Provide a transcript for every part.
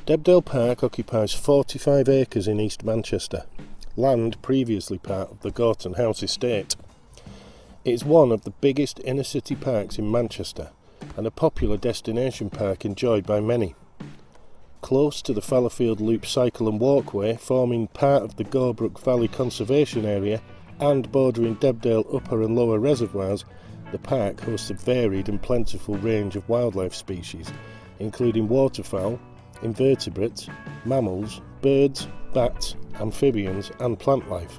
Debdale Park occupies 45 acres in East Manchester, land previously part of the Gorton House estate. It is one of the biggest inner-city parks in Manchester and a popular destination park enjoyed by many. Close to the Fallowfield Loop cycle and walkway, forming part of the Gorebrook Valley Conservation Area and bordering Debdale upper and lower reservoirs, the park hosts a varied and plentiful range of wildlife species, including waterfowl, invertebrates, mammals, birds, bats, amphibians and plant life.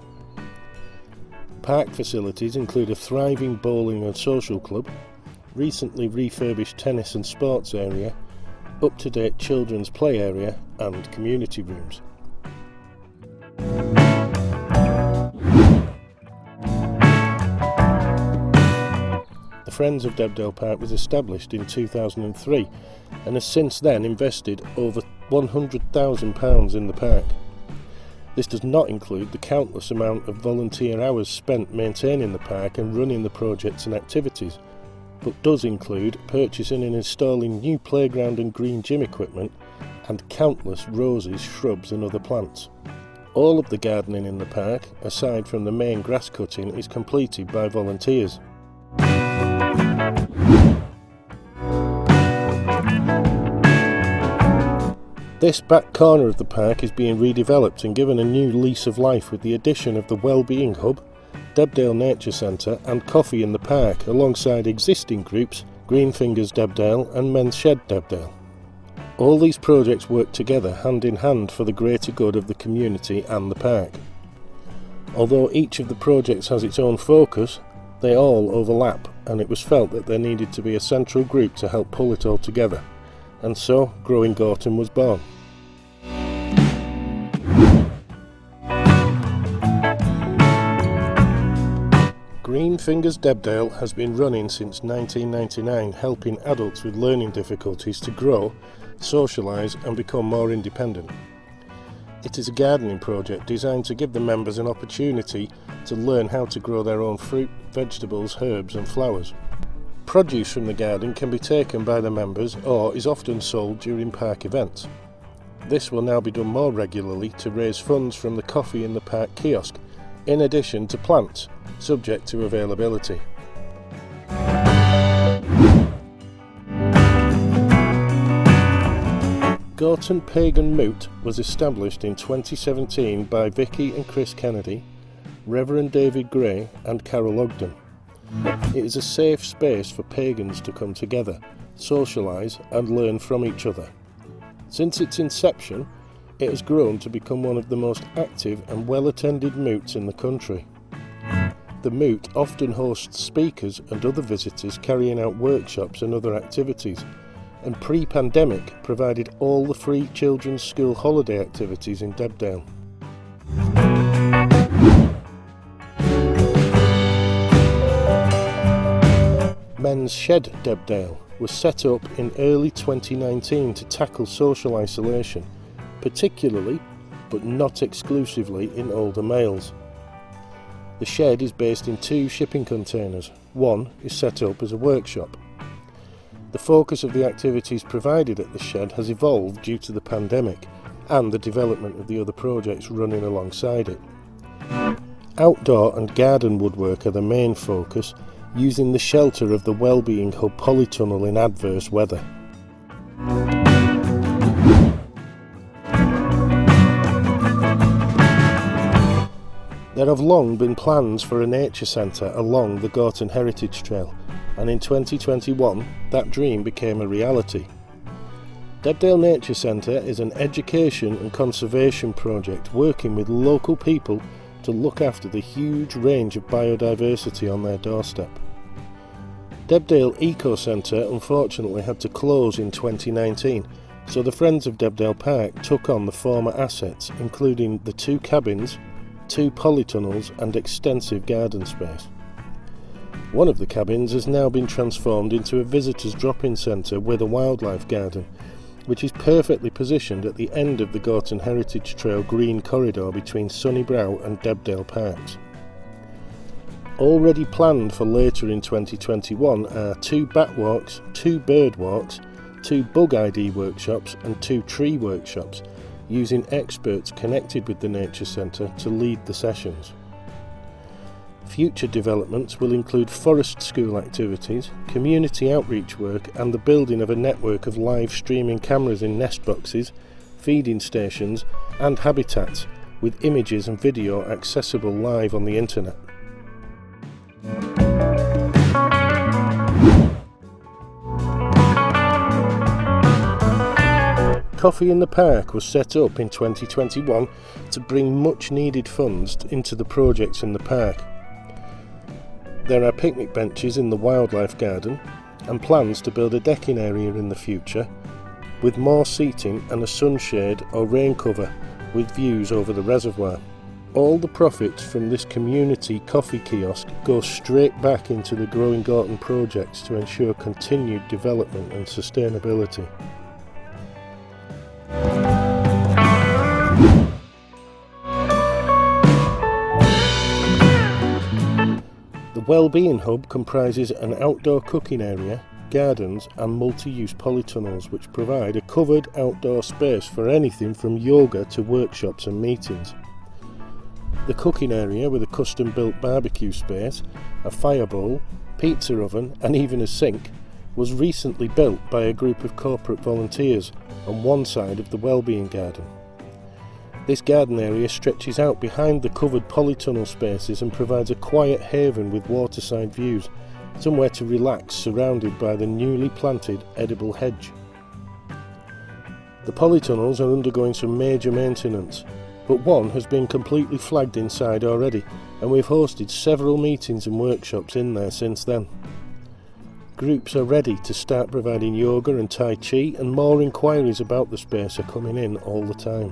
Park facilities include a thriving bowling and social club, recently refurbished tennis and sports area, up-to-date children's play area and community rooms. The Friends of Debdale Park was established in 2003 and has since then invested over £100,000 in the park. This does not include the countless amount of volunteer hours spent maintaining the park and running the projects and activities, but does include purchasing and installing new playground and green gym equipment and countless roses, shrubs and other plants. All of the gardening in the park, aside from the main grass cutting, is completed by volunteers. This back corner of the park is being redeveloped and given a new lease of life with the addition of the Wellbeing Hub, Debdale Nature Centre and Coffee in the Park, alongside existing groups Green Fingers Debdale and Men's Shed Debdale. All these projects work together hand in hand for the greater good of the community and the park. Although each of the projects has its own focus, they all overlap, and it was felt that there needed to be a central group to help pull it all together, and so Growing Gorton was born. Green Fingers Debdale has been running since 1999, helping adults with learning difficulties to grow, socialise and become more independent. It is a gardening project designed to give the members an opportunity to learn how to grow their own fruit, vegetables, herbs and flowers. Produce from the garden can be taken by the members or is often sold during park events. This will now be done more regularly to raise funds from the Coffee in the Park kiosk, in addition to plants, subject to availability. Gorton Pagan Moot was established in 2017 by Vicky and Chris Kennedy, Reverend David Gray and Carol Ogden. It is a safe space for pagans to come together, socialise and learn from each other. Since its inception, it has grown to become one of the most active and well-attended moots in the country. The Moot often hosts speakers and other visitors carrying out workshops and other activities, and pre-pandemic provided all the free children's school holiday activities in Debdale. Men's Shed Debdale was set up in early 2019 to tackle social isolation, particularly, but not exclusively, in older males. The shed is based in 2 shipping containers. One is set up as a workshop. The focus of the activities provided at the shed has evolved due to the pandemic and the development of the other projects running alongside it. Outdoor and garden woodwork are the main focus, using the shelter of the Wellbeing Hub polytunnel in adverse weather. There have long been plans for a nature centre along the Gorton Heritage Trail, and in 2021 that dream became a reality. Debdale Nature Centre is an education and conservation project working with local people to look after the huge range of biodiversity on their doorstep. Debdale Eco Centre unfortunately had to close in 2019, so the Friends of Debdale Park took on the former assets, including the 2 cabins, 2 polytunnels and extensive garden space. One of the cabins has now been transformed into a visitors drop-in centre with a wildlife garden, which is perfectly positioned at the end of the Gorton Heritage Trail green corridor between Sunnybrow and Debdale Parks. Already planned for later in 2021 are 2 bat walks, 2 bird walks, 2 bug ID workshops and 2 tree workshops, using experts connected with the Nature Centre to lead the sessions. Future developments will include forest school activities, community outreach work and the building of a network of live streaming cameras in nest boxes, feeding stations and habitats, with images and video accessible live on the internet. Coffee in the Park was set up in 2021 to bring much needed funds into the projects in the park. There are picnic benches in the wildlife garden and plans to build a decking area in the future, with more seating and a sunshade or rain cover with views over the reservoir. All the profits from this community coffee kiosk go straight back into the Growing Gorton projects to ensure continued development and sustainability. The Wellbeing Hub comprises an outdoor cooking area, gardens and multi-use polytunnels which provide a covered outdoor space for anything from yoga to workshops and meetings. The cooking area, with a custom-built barbecue space, a fire bowl, pizza oven and even a sink, was recently built by a group of corporate volunteers on one side of the Wellbeing Garden. This garden area stretches out behind the covered polytunnel spaces and provides a quiet haven with waterside views, somewhere to relax surrounded by the newly planted edible hedge. The polytunnels are undergoing some major maintenance, but one has been completely flagged inside already, and we've hosted several meetings and workshops in there since then. Groups are ready to start providing yoga and tai chi, and more inquiries about the space are coming in all the time.